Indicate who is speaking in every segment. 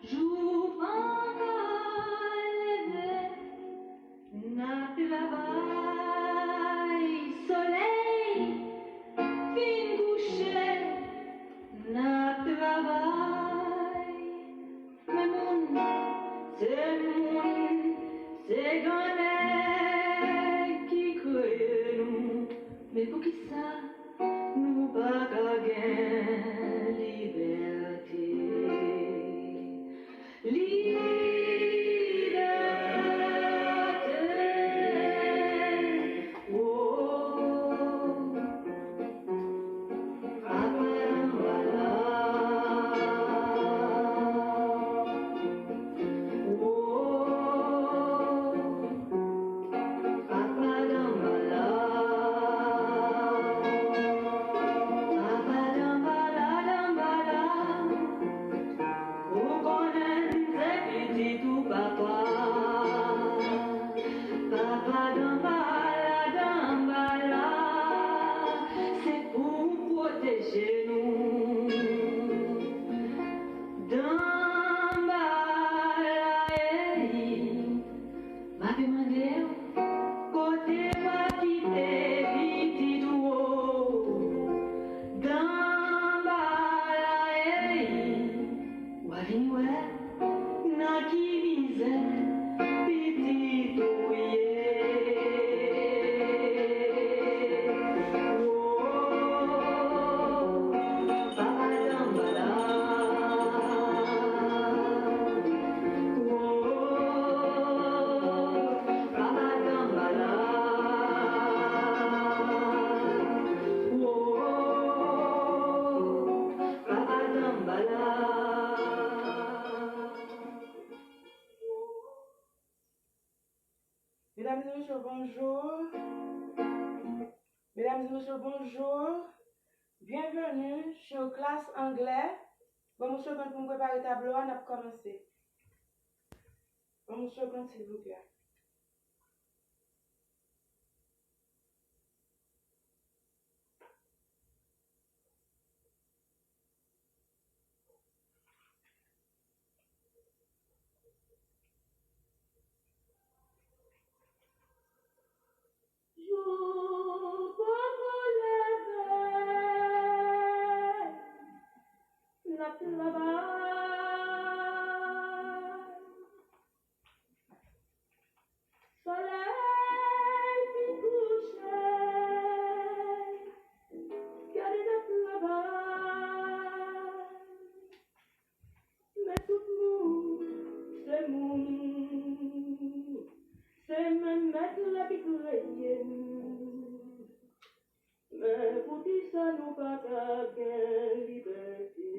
Speaker 1: jour encore levé, n'a travail, soleil, fin couché, n'a travail, mais c'est grand qui crée nous, mais pour qui ça, nous pas gagner liberté. Liberté, oh, Rapalambala, oh, Rapalambala, Rapalambala, oh, connaît c'est petit tout papa, papa d'ambala, c'est pour protéger nous. D'ambala, m'a demandé côté moi qui t'es petit tout haut. D'ambala, Wavinwe, na qui vise, petit ouye. Oh, Papa Dambala. Oh, Papa Dambala. Oh, Papa Dambala.
Speaker 2: Mesdames et messieurs, bonjour. Mesdames et messieurs, bonjour. Bienvenue sur classe anglais. Bon, monsieur, quand vous préparez le tableau, on a commencé. Bon, monsieur, quand s'il vous plaît.
Speaker 1: Jour pour lever, n'a travail, soleil qui couche, garde n'a travail, mais tout monde, c'est même mettre la picourée. Mais pour qui ça nous pas gagner liberté.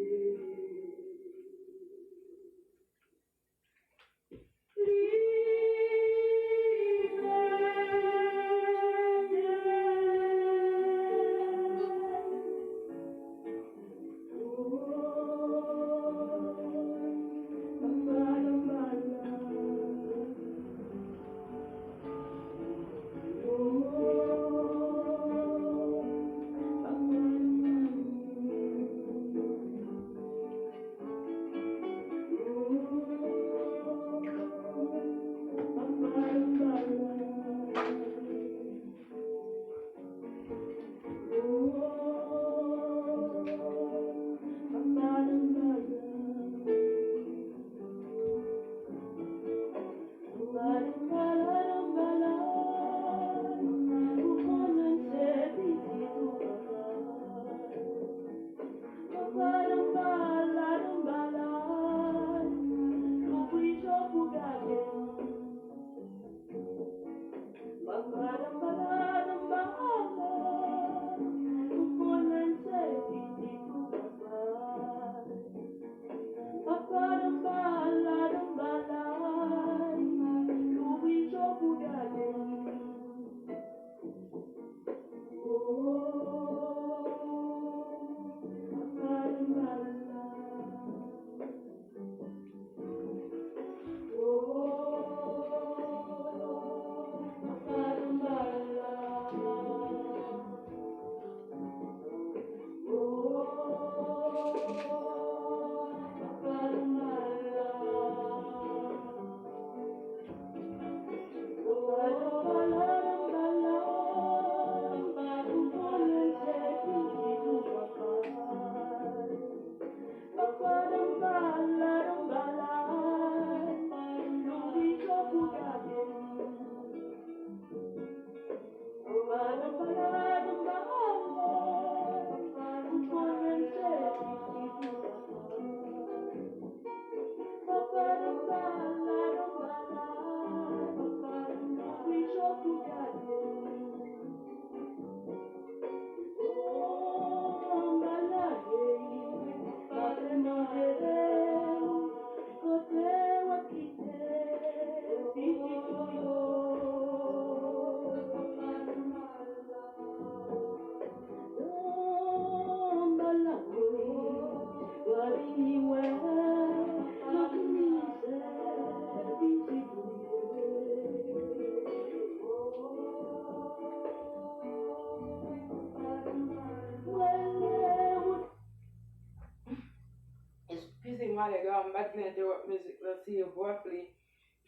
Speaker 2: excusez-moi les gars, on va te l'interrompre musique là, si abruptly.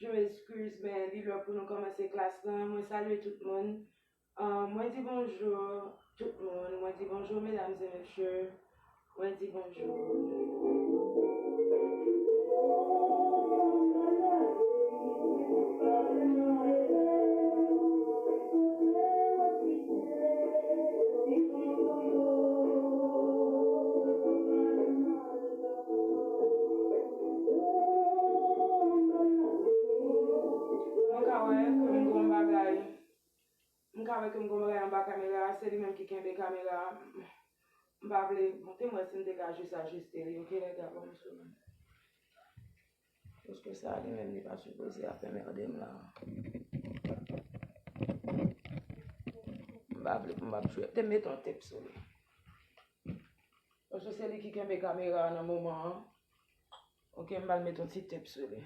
Speaker 2: Je m'excuse, ben, libre pour nous commencer classe là. Moi, salut tout le monde. Moi, dis bonjour tout le monde. Moi, dis bonjour, mesdames et messieurs. Moi, dis bonjour. Mkawe ke mgon bagay an ba kamera, se li menm ki kenbe kamera. Mba vle, monte mwen sin dek a jist ajuste li, ok les gars, bon msou men. Poske sa li menm li pa supose a merde m la. Mba vle, te met ton tep sou li. Poske se li ki kenbe kamera nan mouman, ok mba met ton ti tep sou li.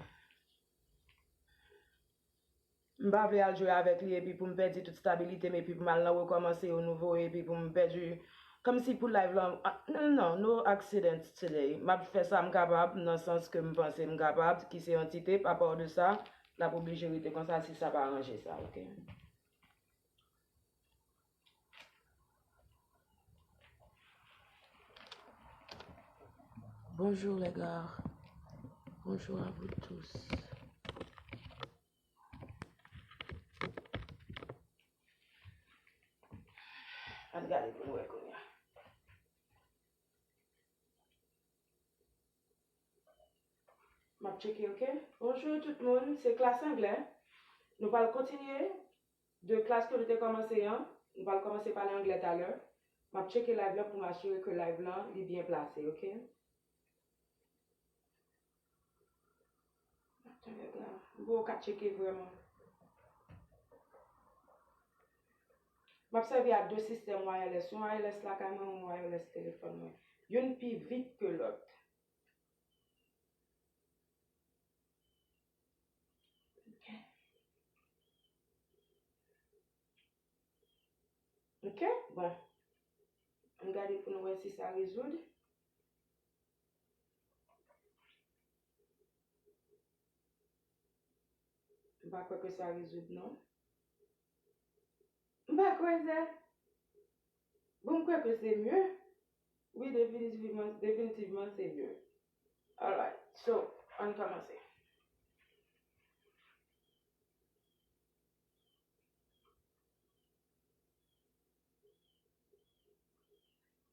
Speaker 2: Mba vle al jwe avèk li epi pou mpedi tout stabilite me epi pou mal nan rekomanse au nouveau epi pou mpedi comme si pour live là non no accidents today m'a fait ça m'capable dans le sens que m'pense m'capable qui c'est entité par rapport de ça la obligé rester comme ça si ça va arranger ça OK. Bonjour les gars. Bonjour à vous tous. Regardez pour nous reconnaître. M'a checké, ok? Bonjour tout le monde, c'est classe anglais. Nous allons continuer de classe que nous avons commencé. Hein? Nous allons commencer par l'anglais tout à l'heure. M'a checké live là pour m'assurer que live là est bien placé, ok? Attendez là, vous allez checker vraiment. M'a servi à deux systèmes wireless. Un wireless là quand même, un wireless téléphone. Une plus vite que l'autre. Ok, bon. Regardez pour nous voir si ça résout. Je ne sais pas que ça résout, non? Je ne sais pas quoi ça. Vous croyez que c'est mieux? Oui, définitivement c'est mieux. Alright, so, on commence.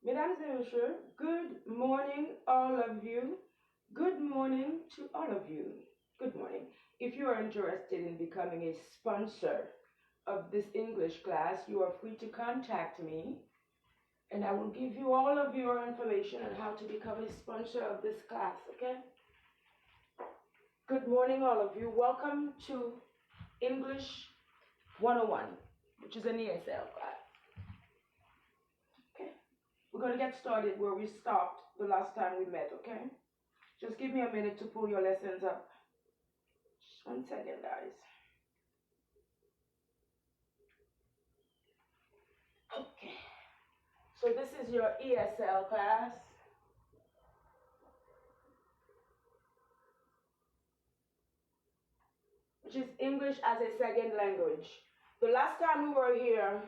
Speaker 2: Mesdames et messieurs, good morning all of you. Good morning to all of you. Good morning. If you are interested in becoming a sponsor of this English class, you are free to contact me and I will give you all of your information on how to become a sponsor of this class, okay? Good morning all of you. Welcome to English 101, which is an ESL class. Okay? We're going to get started where we stopped the last time we met, okay? Just give me a minute to pull your lessons up. Just 1 second, guys. Okay. So this is your ESL class. Which is English as a second language. The last time we were here,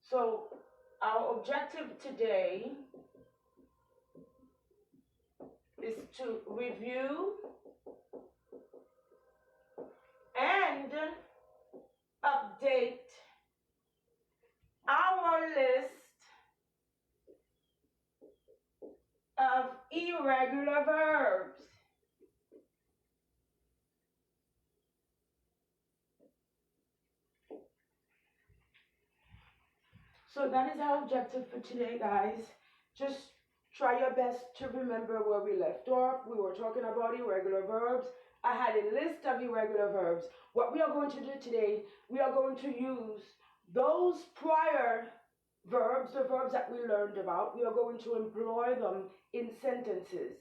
Speaker 2: so our objective today is to review and update our list of irregular verbs. So that is our objective for today, guys. Just try your best to remember where we left off. We were talking about irregular verbs. I had a list of irregular verbs. What we are going to do today, we are going to use those prior verbs, the verbs that we learned about, we are going to employ them in sentences.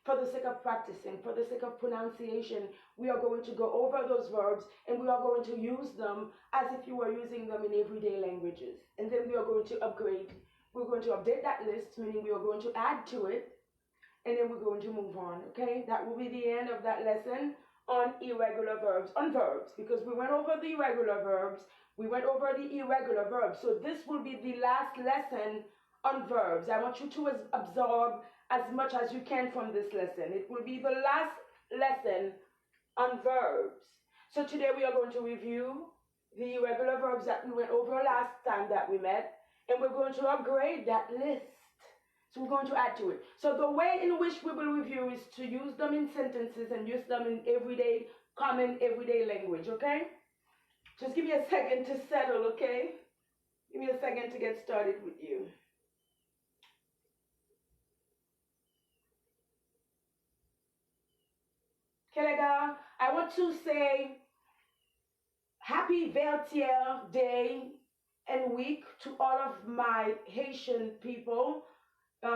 Speaker 2: For the sake of practicing, for the sake of pronunciation, we are going to go over those verbs and we are going to use them as if you were using them in everyday languages. And then we are going to upgrade. We're going to update that list, meaning we are going to add to it and then we're going to move on, okay? That will be the end of that lesson on irregular verbs, on verbs, because we went over the irregular verbs, we went over the irregular verbs. So this will be the last lesson on verbs. I want you to absorb as much as you can from this lesson. It will be the last lesson on verbs. So today we are going to review the irregular verbs that we went over last time that we met, and we're going to upgrade that list. So we're going to add to it. So the way in which we will review is to use them in sentences and use them in everyday, common everyday language, okay? Just give me a second to settle, okay? Give me a second to get started with you. Okay, les gars, I want to say happy 20th day and week to all of my Haitian people.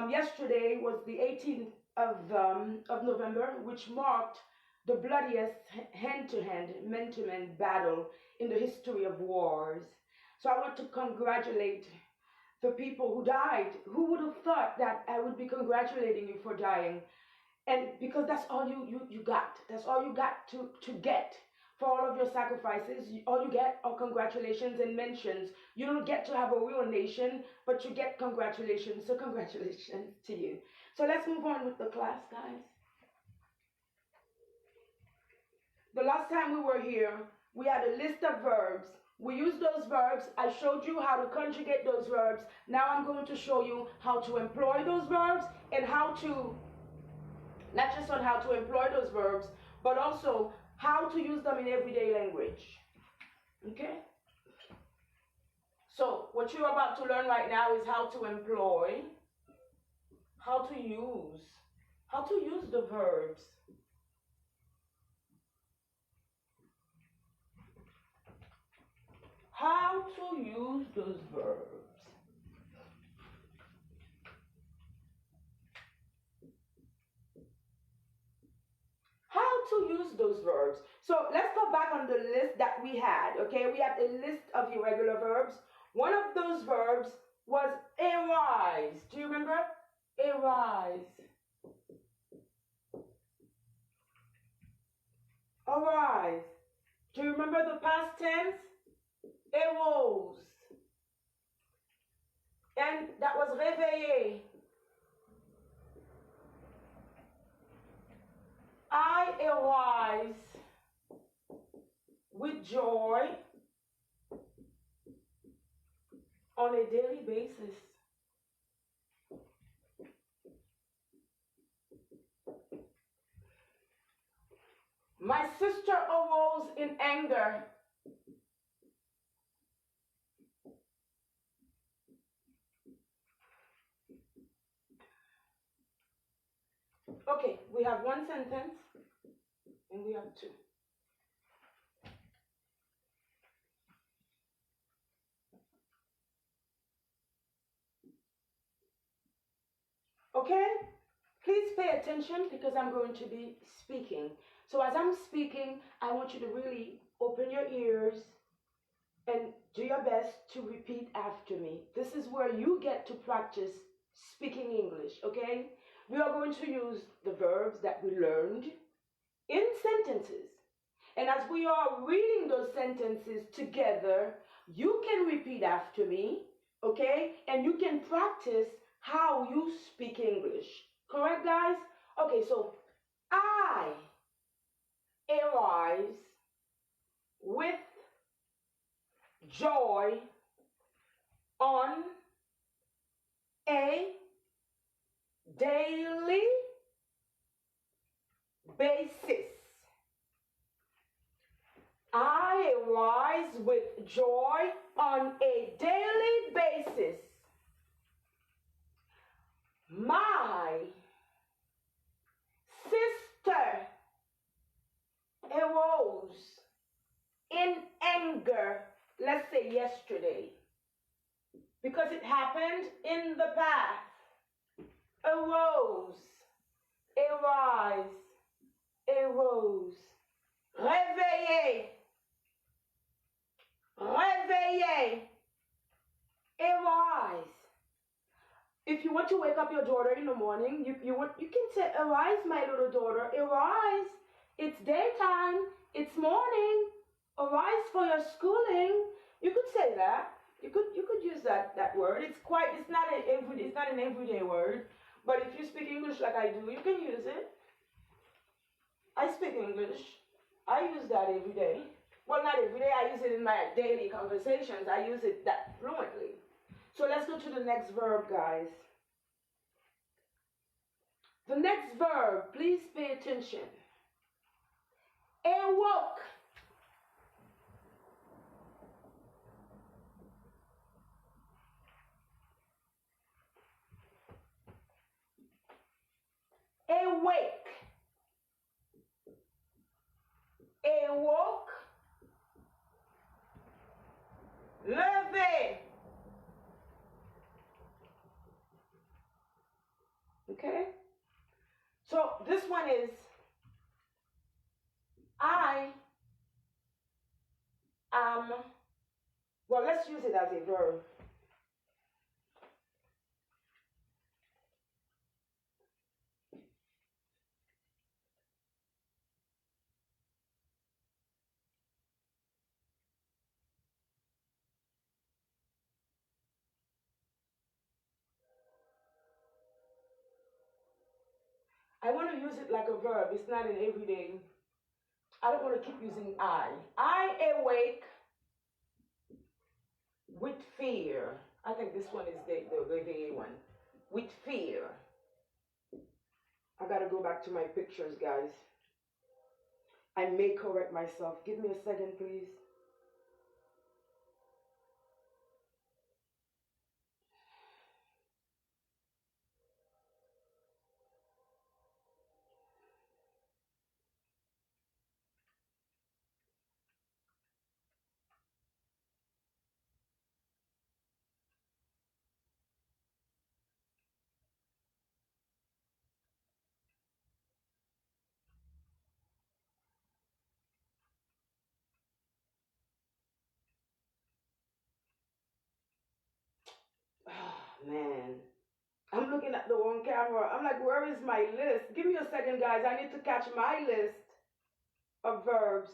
Speaker 2: Yesterday was the 18th of November, which marked the bloodiest hand-to-hand, man-to-man battle in the history of wars. So I want to congratulate the people who died. Who would have thought that I would be congratulating you for dying? And because that's all you got. That's all you got to get for all of your sacrifices. All you get are congratulations and mentions. You don't get to have a real nation, but you get congratulations. So congratulations to you. So let's move on with the class, guys. The last time we were here, we had a list of verbs. We used those verbs. I showed you how to conjugate those verbs. Now I'm going to show you how to employ those verbs and how to, not just on how to employ those verbs, but also how to use them in everyday language. Okay? So what you're about to learn right now is how to employ, how to use the verbs. How to use those verbs. How to use those verbs. So let's go back on the list that we had, okay? We had a list of irregular verbs. One of those verbs was arise. Do you remember? Arise. Arise. Do you remember the past tense? Arose. And that was réveiller. I arise with joy on a daily basis. My sister arose in anger. Okay, we have one sentence and we have two. Okay? Please pay attention because I'm going to be speaking. So as I'm speaking, I want you to really open your ears and do your best to repeat after me. This is where you get to practice speaking English, okay? We are going to use the verbs that we learned in sentences. And as we are reading those sentences together, you can repeat after me, okay? And you can practice how you speak English. Correct, guys? Okay, so I arise with joy on a daily basis. I arise with joy on a daily basis. My sister arose in anger, let's say yesterday, because it happened in the past. Arose, arise, arose. Réveiller, réveiller, arise. If you want to wake up your daughter in the morning, you can say, "Arise, my little daughter, arise. It's daytime. It's morning. Arise for your schooling." You could say that. You could use that word. It's not an everyday word, but if you speak English like I do, you can use it. I speak English. I use that every day. Well, not every day. I use it in my daily conversations. I use it that fluently. So let's go to the next verb, guys. The next verb, please pay attention. Awoke. Awake. Awoke. Levé. Okay? So this one is I am, well, let's use it as a verb. I want to use it like a verb. It's not an everyday. I don't want to keep using I. I awake with fear. I think this one is the one. With fear. I got to go back to my pictures, guys. I may correct myself. Give me a second, please. Oh, man. I'm looking at the wrong camera. I'm like, where is my list? Give me a second, guys. I need to catch my list of verbs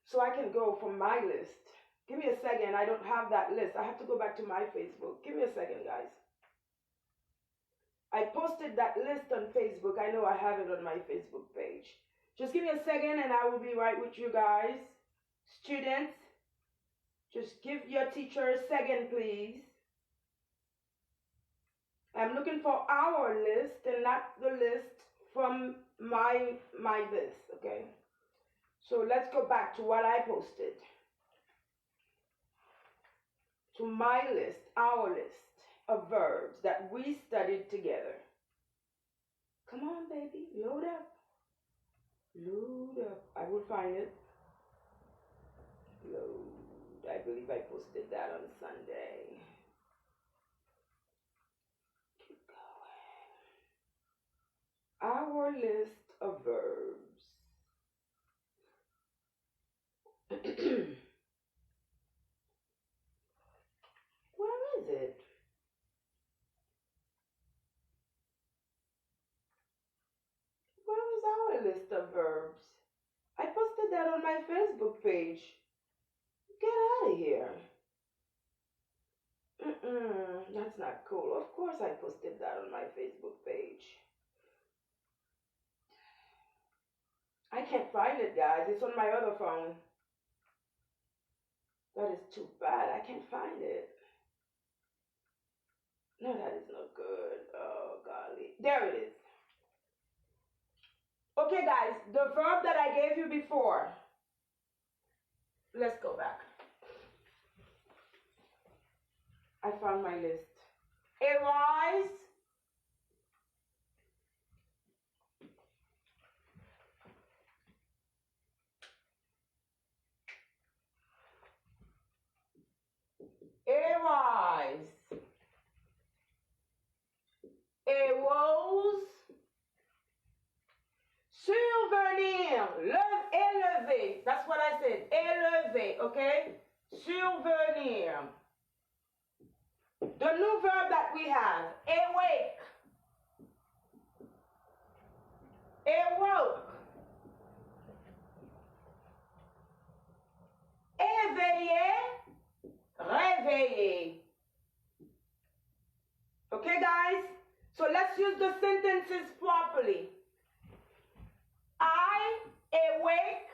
Speaker 2: so I can go from my list. Give me a second. I don't have that list. I have to go back to my Facebook. Give me a second, guys. I posted that list on Facebook. I know I have it on my Facebook page. Just give me a second and I will be right with you guys. Students, just give your teacher a second, please. I'm looking for our list and not the list from my this, okay? So let's go back to what I posted. To my list, our list of verbs that we studied together. Come on, baby, load up. Load up. I will find it. Load. I believe I posted that on Sunday. Our list of verbs. Where is it? Where is our list of verbs? I posted that on my Facebook page. Get out of here. That's not cool. Of course I posted that on my Facebook page. I can't find it, guys. It's on my other phone. That is too bad. I can't find it. No, that is not good. Oh, golly. There it is. Okay, guys. The verb that I gave you before. Let's go back. I found my list. Arise. Arise. Arose. Survenir. Élever. That's what I said. Élever. Okay? Survenir. The new verb that we have, awake, awoke, éveillé, réveillé. Okay, guys? So let's use the sentences properly. I awake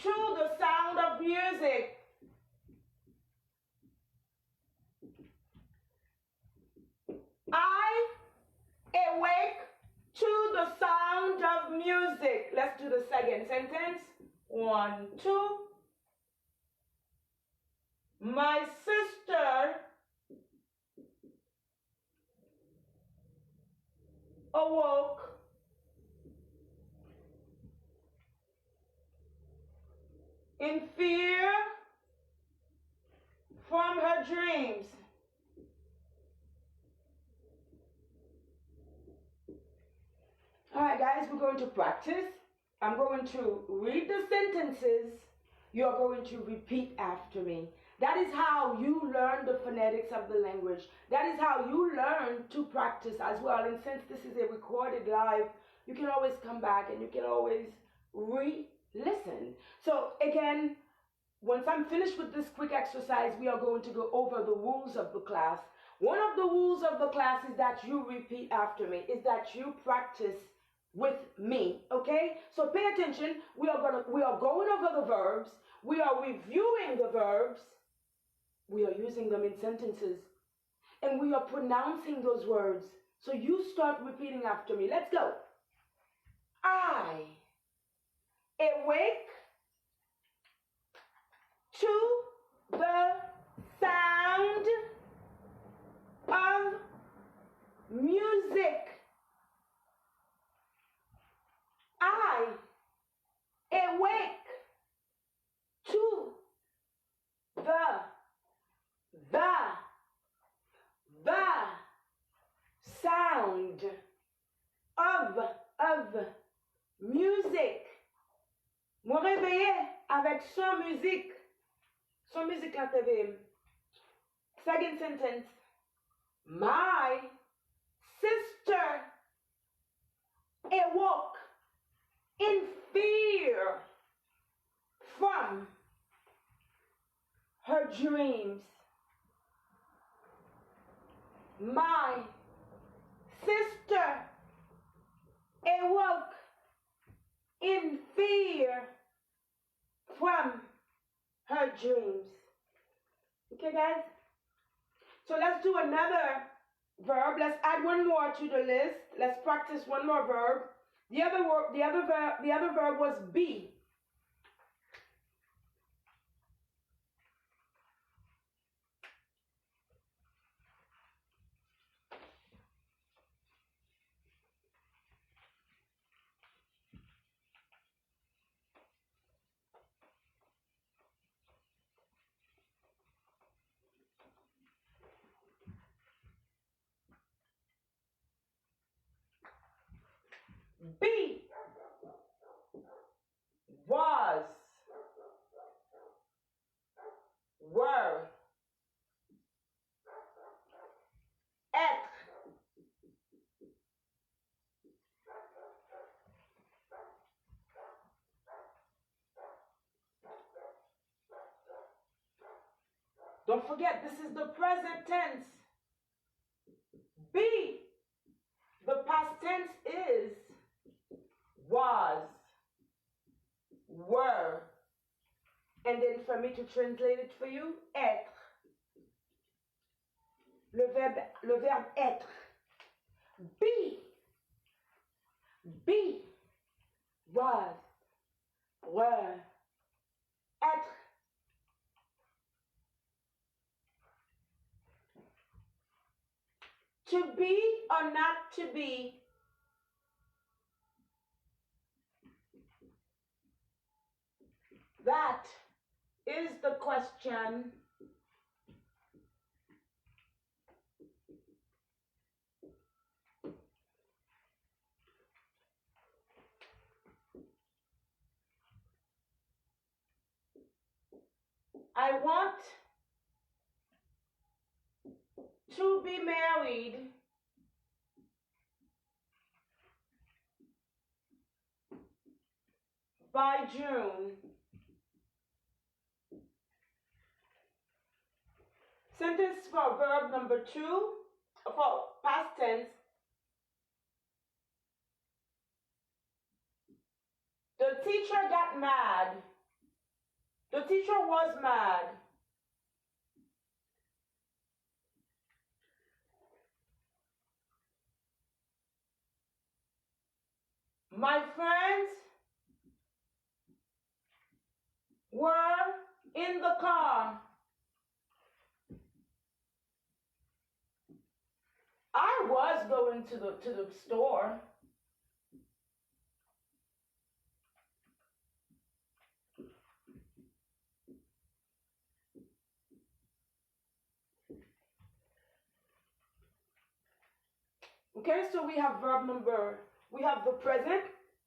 Speaker 2: to the sound of music. I awake to the sound of music. Let's do the second sentence. 1, 2. My sister awoke in fear from her dreams. All right, guys, we're going to practice. I'm going to read the sentences. You're going to repeat after me. That is how you learn the phonetics of the language. That is how you learn to practice as well. And since this is a recorded live, you can always come back and you can always re-listen. So again, once I'm finished with this quick exercise, we are going to go over the rules of the class. One of the rules of the class is that you repeat after me, is that you practice with me, okay? So pay attention. We are going over the verbs. We are reviewing the verbs. We are using them in sentences. And we are pronouncing those words. So you start repeating after me. Let's go. I awake to the sound of music. I awake to the sound of music. Me réveiller avec son musique. Son musique la TV. Second sentence. My sister awoke in fear from her dreams. My sister awoke in fear from her dreams. Okay, guys? So let's do another verb. Let's add one more to the list. Let's practice one more verb. The other verb was be. Be was, were, être. Don't forget, this is the present tense. Be. The past tense is was, were, and then for me to translate it for you, être. Le verbe être. Be, was, were, être. To be or not to be. That is the question. I want To be married by June. Sentence for verb number 2, for past tense. The teacher got mad. The teacher was mad. My friends were in the car. I was going to the store. Okay, so we have the present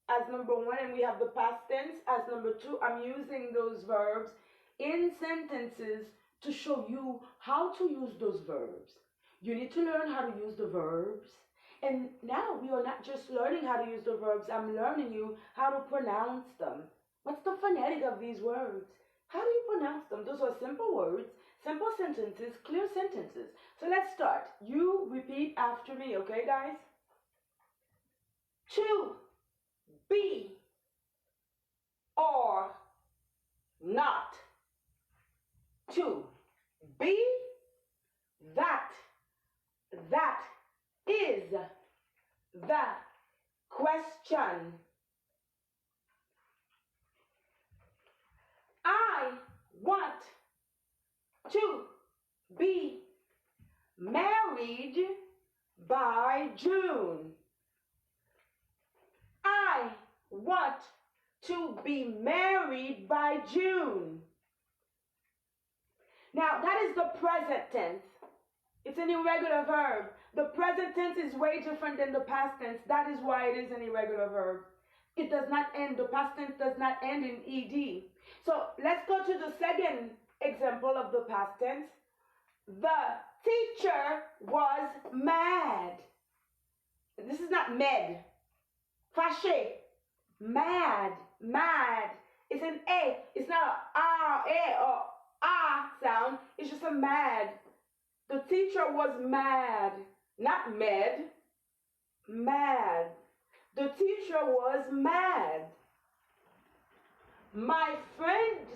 Speaker 2: as number 1, and we have the past tense as number 2. I'm using those verbs in sentences to show you how to use those verbs. You need to learn how to use the verbs. And now we are not just learning how to use the verbs, I'm learning you how to pronounce them. What's the phonetic of these words? How do you pronounce them? Those are simple words, simple sentences, clear sentences. So let's start. You repeat after me, okay, guys? To be or not. To be, that is the question. I want to be married by June. I want to be married by June. Now, that is the present tense. It's an irregular verb. The present tense is way different than the past tense. That is why it is an irregular verb. It does not end, the past tense does not end in ed. So let's go to the second example of the past tense. The teacher was mad. This is not med. Fâché. Mad. Mad. It's an A. It's not a R, A, or A sound. It's just a mad. The teacher was mad. Not med. Mad. The teacher was mad. My friends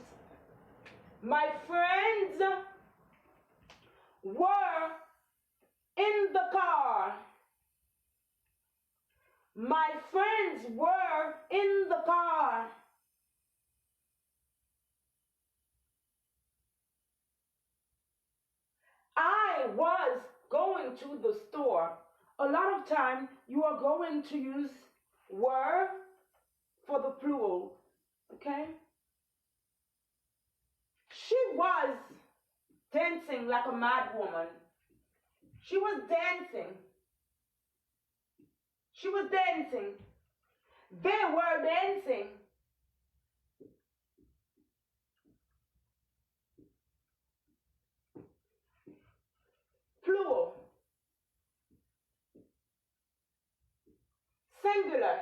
Speaker 2: were in the car. My friends were in the car. I was going to the store. A lot of time you are going to use were for the plural, okay? She was dancing like a mad woman. She was dancing. She was dancing. They were dancing. Plural. Singular.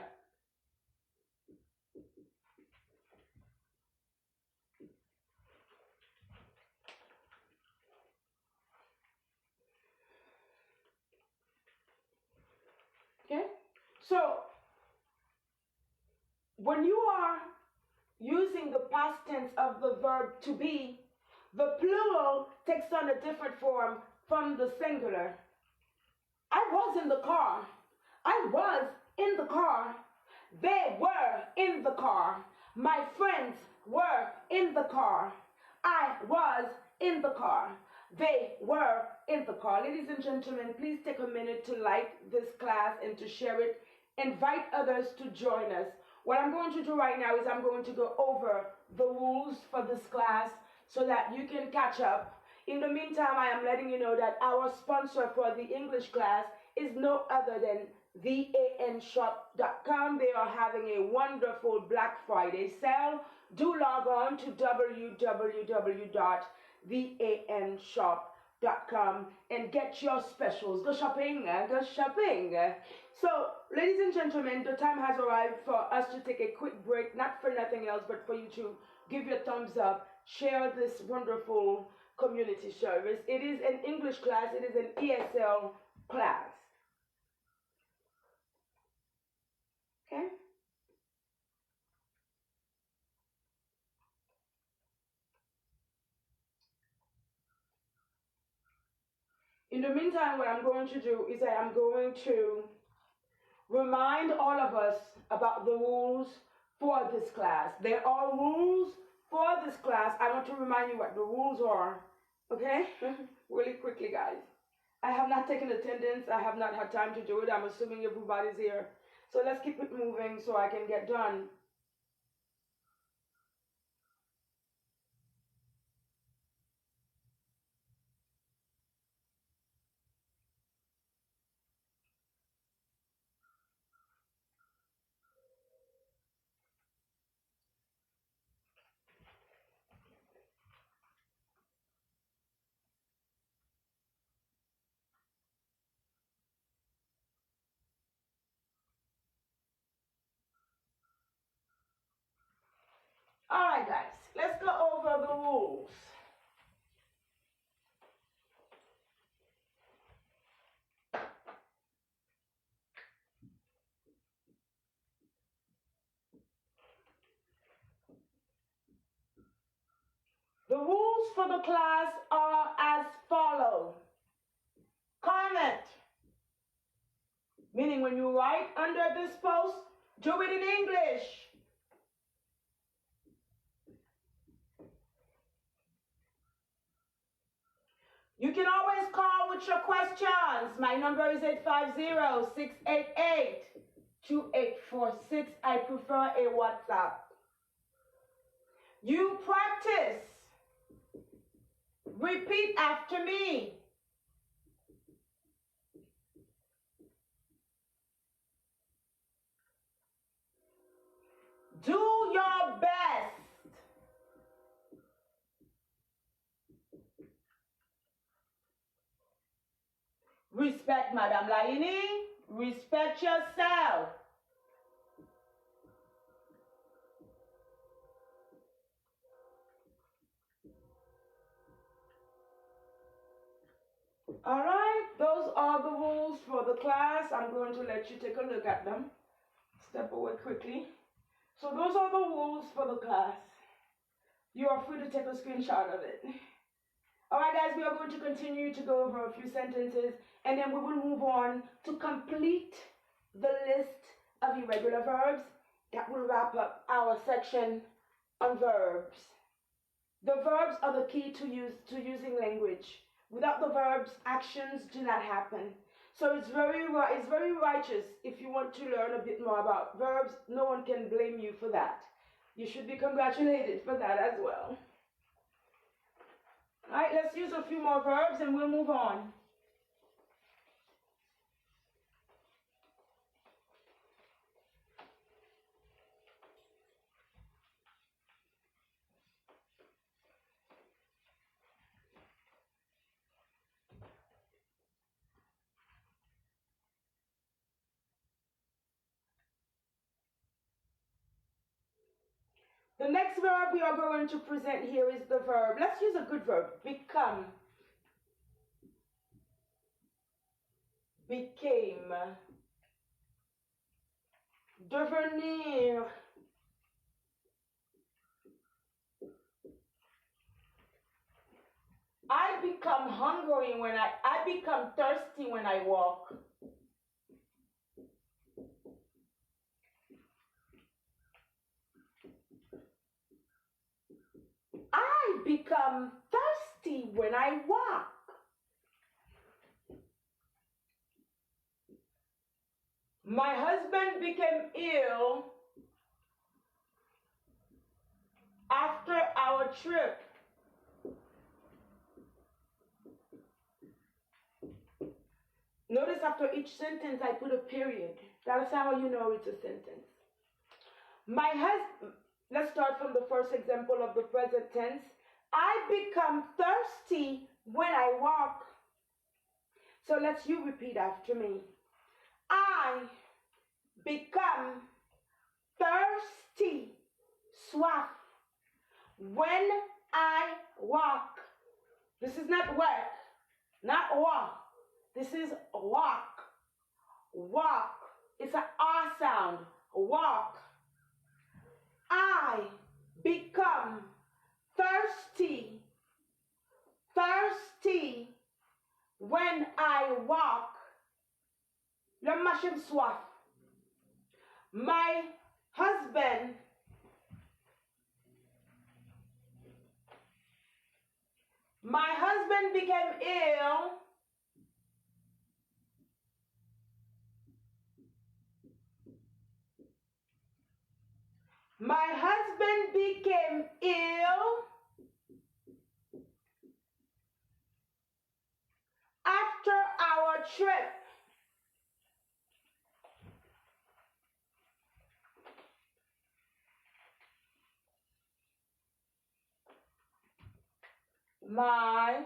Speaker 2: Okay? So, when you are using the past tense of the verb to be, the plural takes on a different form from the singular. I was in the car. I was in the car. They were in the car. My friends were in the car. I was in the car. They were in the car. Ladies and gentlemen, please take a minute to like this class and to share it. Invite others to join us. What I'm going to do right now is I'm going to go over the rules for this class so that you can catch up. In the meantime, I am letting you know that our sponsor for the English class is no other than theanshop.com. They are having a wonderful Black Friday sale. Do log on to www.theanshop.com shop.com and get your specials. Go shopping, go shopping. So, ladies and gentlemen, the time has arrived for us to take a quick break, not for nothing else, but for you to give your thumbs up, share this wonderful community service. It is an English class, it is an ESL class. Okay? In the meantime, what I'm going to do is I am going to remind all of us about the rules for this class. There are rules for this class. I want to remind you what the rules are, okay? Really quickly, guys. I have not taken attendance. I have not had time to do it. I'm assuming everybody's here. So let's keep it moving so I can get done. All right, guys. Let's go over the rules. The rules for the class are as follows. Comment. Meaning when you write under this post, do it in English. You can always call with your questions. My number is 850-688-2846. I prefer a WhatsApp. You practice. Repeat after me. Do your best. Respect Madame Laini. Respect yourself. All right, those are the rules for the class. I'm going to let you take a look at them. Step away quickly. So those are the rules for the class. You are free to take a screenshot of it. All right, guys, we are going to continue to go over a few sentences, and then we will move on to complete the list of irregular verbs. That will wrap up our section on verbs. The verbs are the key to using language. Without the verbs, actions do not happen. So it's very righteous. If you want to learn a bit more about verbs, no one can blame you for that. You should be congratulated for that as well. All right, let's use a few more verbs and we'll move on. The next verb we are going to present here is the verb. Let's use a good verb. Become. Became. Devenir. I become hungry when I become thirsty when I walk. I become thirsty when I walk. My husband became ill after our trip. Notice after each sentence I put a period. That's how you know it's a sentence. My husband, let's start from the first example of the present tense. I become thirsty when I walk. So let's you repeat after me. I become thirsty, soif, when I walk. This is not work, not walk. This is walk. Walk. It's an R sound. Walk. I become thirsty, thirsty, when I walk. Le machin soif. My husband became ill. My husband became ill after our trip. My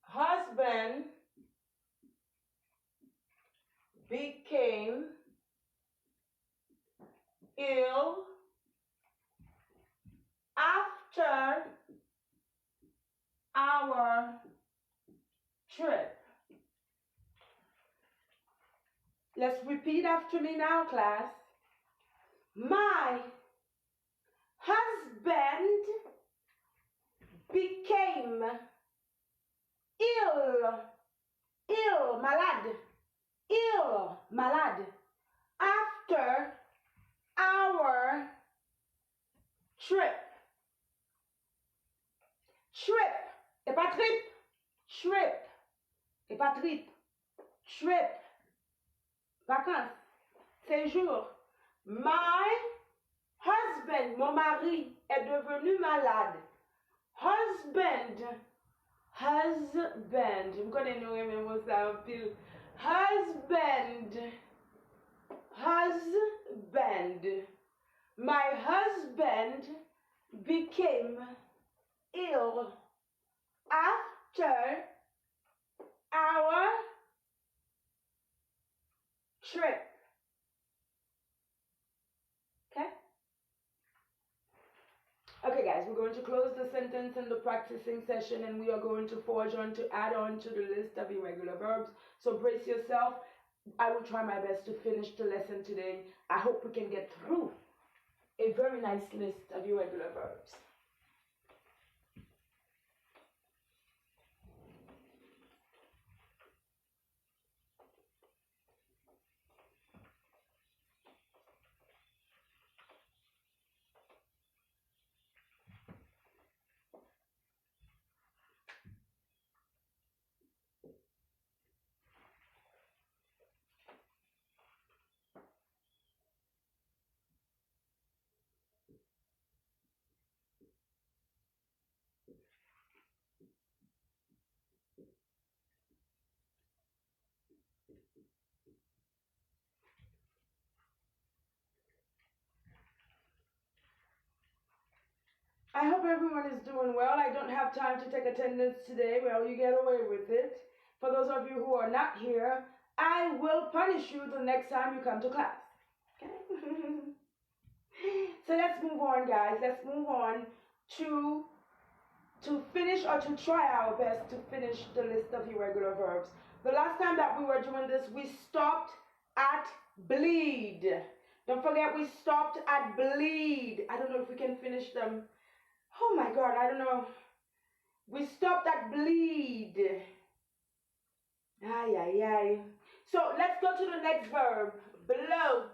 Speaker 2: husband became ill after our trip. Let's repeat after me now, class. My husband became ill, malade, after our trip. Trip, et pas trip. Trip, et pas trip. Trip, vacances, séjour. My husband, mon mari, est devenu malade. Husband, vous connaissez nous même mot ça en pile. Husband. My husband became ill after our trip. Okay guys, we're going to close the sentence in the practicing session, and we are going to forge on to add on to the list of irregular verbs. So brace yourself. I will try my best to finish the lesson today. I hope we can get through a very nice list of irregular verbs. I hope everyone is doing well. I don't have time to take attendance today. Well, you get away with it. For those of you who are not here, I will punish you the next time you come to class. Okay? So let's move on, guys. Let's move on to finish, or to try our best to finish the list of irregular verbs. The last time that we were doing this, we stopped at bleed. Don't forget, we stopped at bleed. I don't know if we can finish them. Oh my God, I don't know. We stopped at bleed. Ay, ay, ay. So let's go to the next verb. Blow.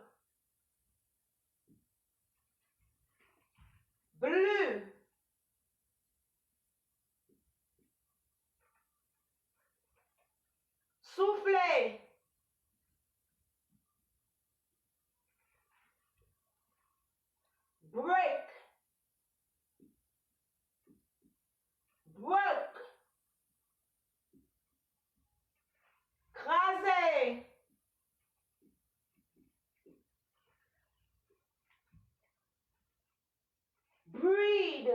Speaker 2: Bleu. Souffler. Break. Broke. Craser. Breed.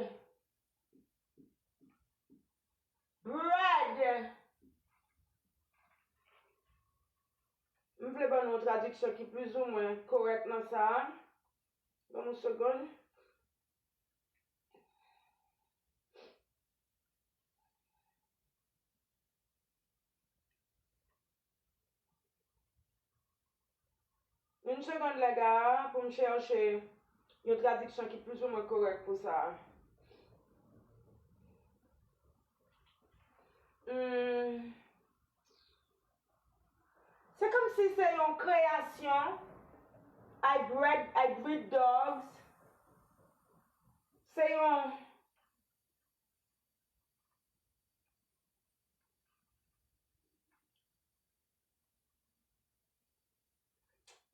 Speaker 2: ban nou traduction qui plus ou moins correct dans ça. Dans une seconde. Une seconde les gars pour me chercher une traduction qui plus ou moins correct pour ça. C'est comme si c'est une création. I breed dogs. C'est un...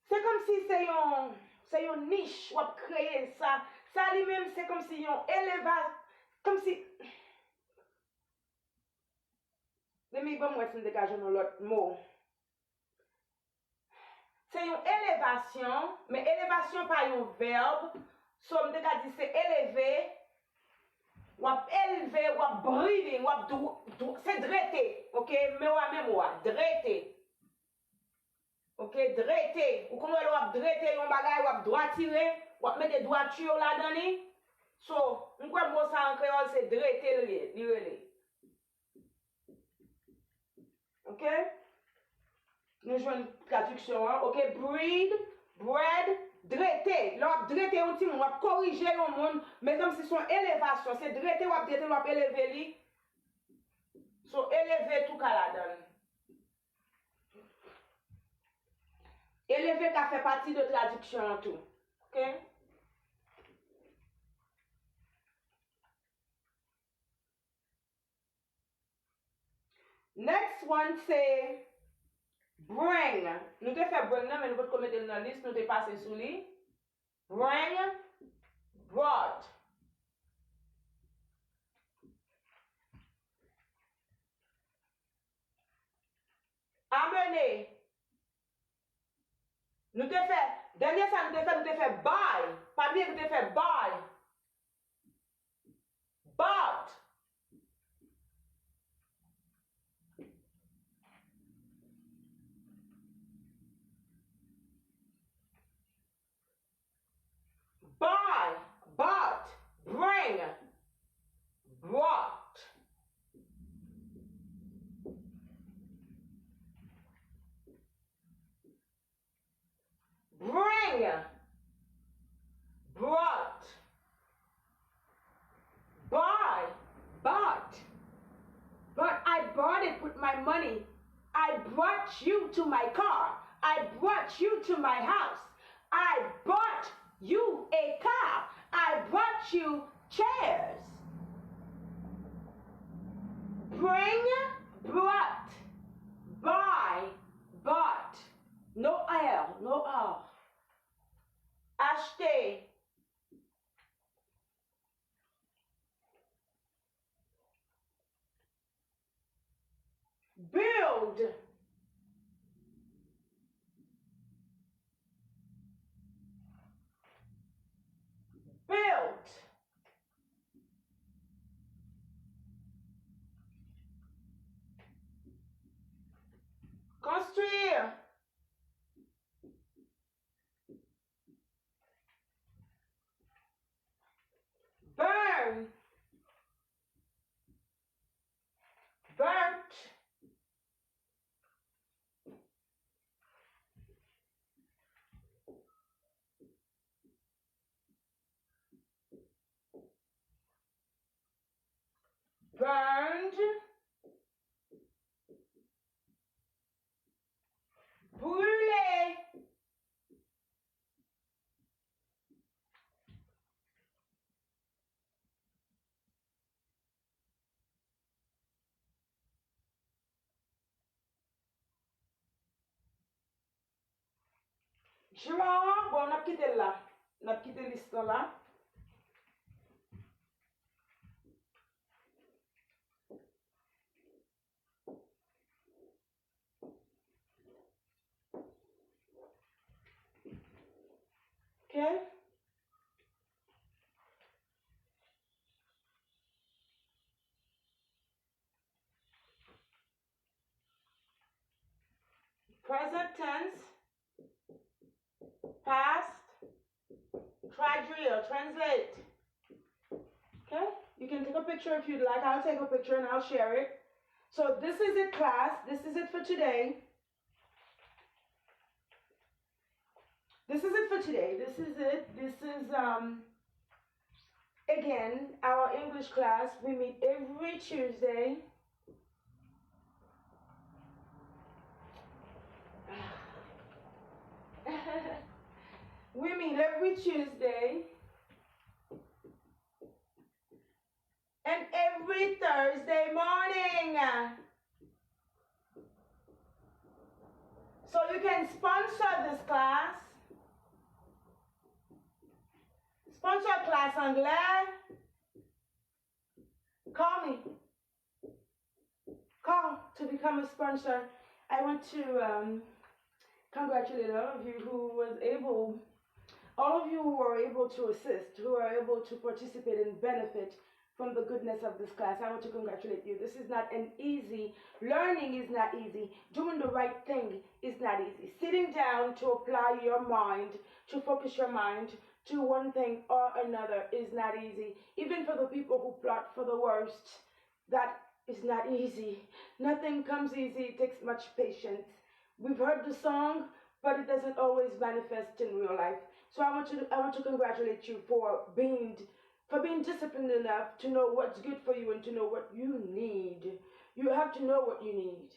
Speaker 2: C'est comme si c'est une niche ou créer ça. Ça lui-même, c'est comme si on élevage, comme si... Let me bon moi dégager l'autre mot. C'est une élévation, mais élévation pas un verbe. So, on dit c'est élevé, ou élevé, ou breeding, ou c'est dressé, ok? Mais ou même ou dressé. Ok, dressé. Ou comment on dressé un bagage, ou droit tirer, ou mettre des droitures là-dedans. So, on croit que ça en créole c'est dressé. Ok? Nous jouons une traduction, hein? Ok, breed, bread, dressé. Là, on dressé un petit monde, on corriger un monde, mais comme si c'est une élévation, c'est dressé, on élever lui. So, élever tout cas là-dedans. Élever ça fait partie de traduction en tout. Ok? Next one c'est bring. Nous te fait bring, mais nous pouvons mettre dans la liste, nous te passer sur lui. Bring, brought. Amener. Nous te fait, dernier ça nous te fait buy. Pas bien nous te fait buy. Bought. Buy, bought, bring, brought. Bring, brought. Buy, bought. But I bought it with my money. I brought you to my car. I brought you to my house. I bought you a car. I brought you chairs. Bring, brought. Buy, bought. No R, no R. Acheter. Build. Built. Construire. Burn. Burnt. Burned. Brûlé. Draw. Bon, on a quitté là. On a quitté liste là. Okay. Present tense. past, try drill, translate. Okay? You can take a picture if you'd like. I'll take a picture and I'll share it. So this is it, class. This is it for today. This is it for today. This is it. This is, again, our English class. We meet every Tuesday. We meet every Tuesday and every Thursday morning. So you can sponsor this class. Sponsor class anglais. Call me. Call to become a sponsor. I want to congratulate all of you who was able, all of you who are able to assist, who are able to participate and benefit from the goodness of this class. I want to congratulate you. This is not an easy, learning is not easy. Doing the right thing is not easy. Sitting down to apply your mind, to focus your mind to one thing or another is not easy. Even for the people who plot for the worst, that is not easy. Nothing comes easy. It takes much patience. We've heard the song, but it doesn't always manifest in real life. So I want to congratulate you for being disciplined enough to know what's good for you and to know what you need. You have to know what you need.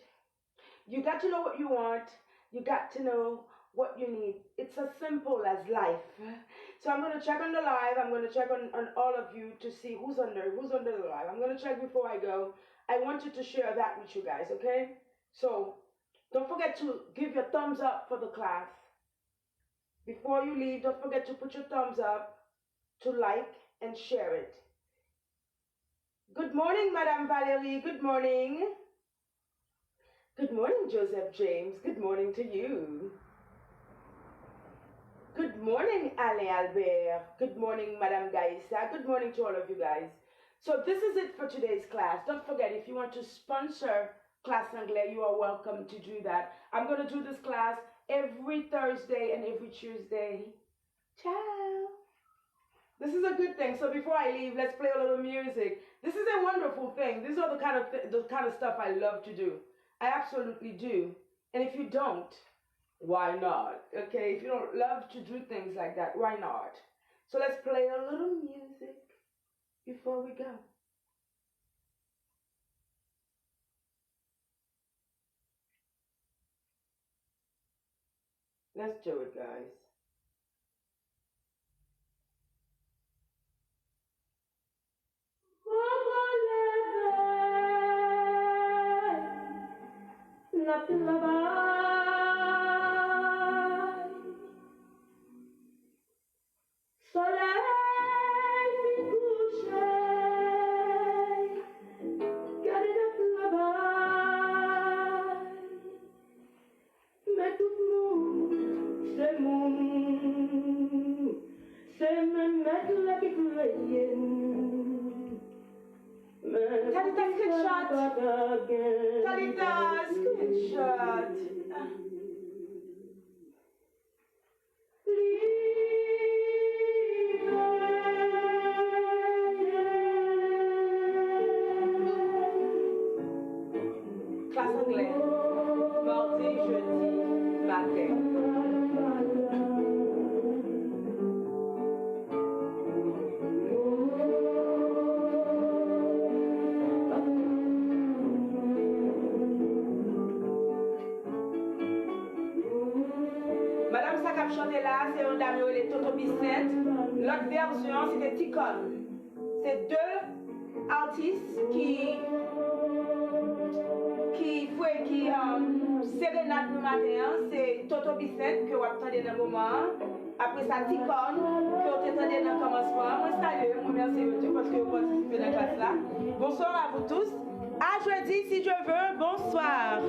Speaker 2: You got to know what you want. You got to know what you need. It's as simple as life. So I'm going to check on the live. I'm going to check on all of you to see who's under the live. I'm going to check before I go. I wanted to share that with you guys, okay? So don't forget to give your thumbs up for the class. Before you leave, don't forget to put your thumbs up, to like, and share it. Good morning, Madame Valérie. Good morning. Good morning, Joseph James. Good morning to you. Good morning, Alain Albert. Good morning, Madame Gaïssa. Good morning to all of you guys. So this is it for today's class. Don't forget, if you want to sponsor Class Anglais, you are welcome to do that. I'm going to do this class every Thursday and every Tuesday. Ciao. This is a good thing. So before I leave, let's play a little music. This is a wonderful thing. These are the kind of stuff I love to do. I absolutely do. And if you don't, why not? Okay, if you don't love to do things like that, why not? So let's play a little music before we go. Let's do it, guys. Talita, screenshot. Talita, screenshot. Classe anglais. Mardi, jeudi, matin. Madame Sakap chanté là, c'est un dame qui est Toto Bissette. L'autre version, c'était Ticon. C'est deux artistes qui sérénade le matin. C'est Toto Bissette que vous attendez dans le moment. Après ça, Ticon que vous attendez dans le commencement. Moi, salut, moi, merci beaucoup parce que vous participez dans la classe là. Bonsoir à vous tous. À jeudi, si je veux. Bonsoir.